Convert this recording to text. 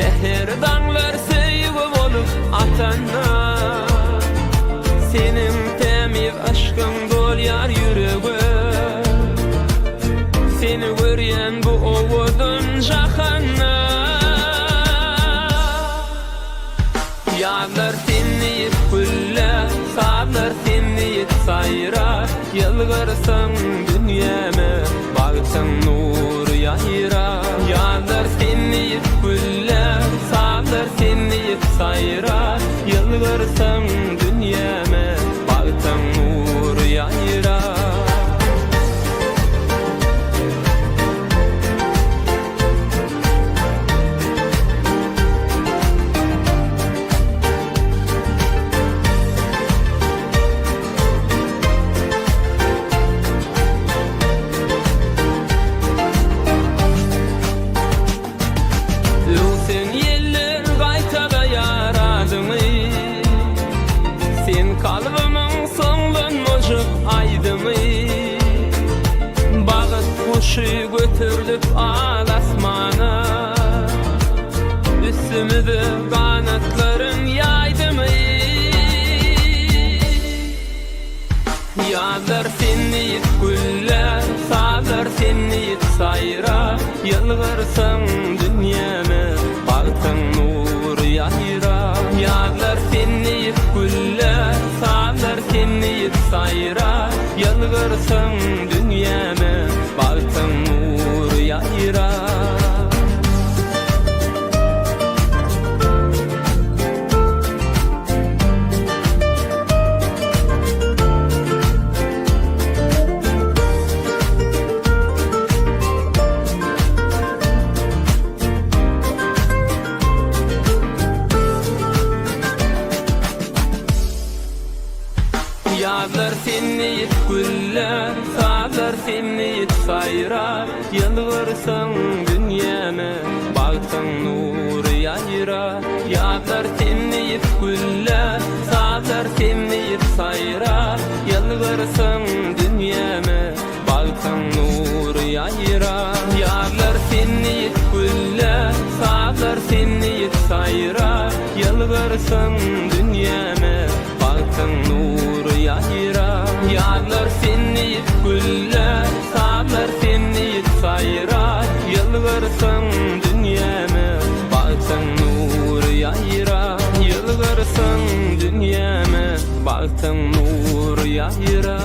Seher dağlar sevgi bolup atana, senin temiz aşkın dolyar yüreğe. Seni görýän bu owudun jahana, ýazlar seni gülle, sazlar seni sayra. Yılgırsın dünyeme, bagtyň nur ýaýra. Ýazlar seni gülle, sazlar seni sayra. Yılgırsın dünyeme, bagtyň nur ýaýra. Kalbimın soňdan mojuk aýdymy, bagyt kuşy götürdüp al asmana. Üstümizde kanatlaryň ýaýdymy, ýazlar seni güller, sazlar seni sayra. Ýylgyrsyň dünýäme, bagtyň nur ýaýra. Ýazlar seni güller, sazlar seni sayra. Yılgırsın dünyeme, bagtyň nur ýaýra. Ýazlar seni güller, sazlar seni sayra. Yılgırsın dünyeme, bagtyň nur ýaýra. Ýazlar seni güller, sazlar seni sayra. Yılgırsın dünyeme, bagtyň nur ýaýra. Ýazlar seni güller, sazlar seni sayra. Yılgırsın dünyeme, bagtyň nur ýaýra. Ýazlar seni güller, sazlar seni sayra. Yılgırsın dünyeme, bagtyň nur ýaýra. Yılgırsın dünyeme, bagtyň nur ýaýra.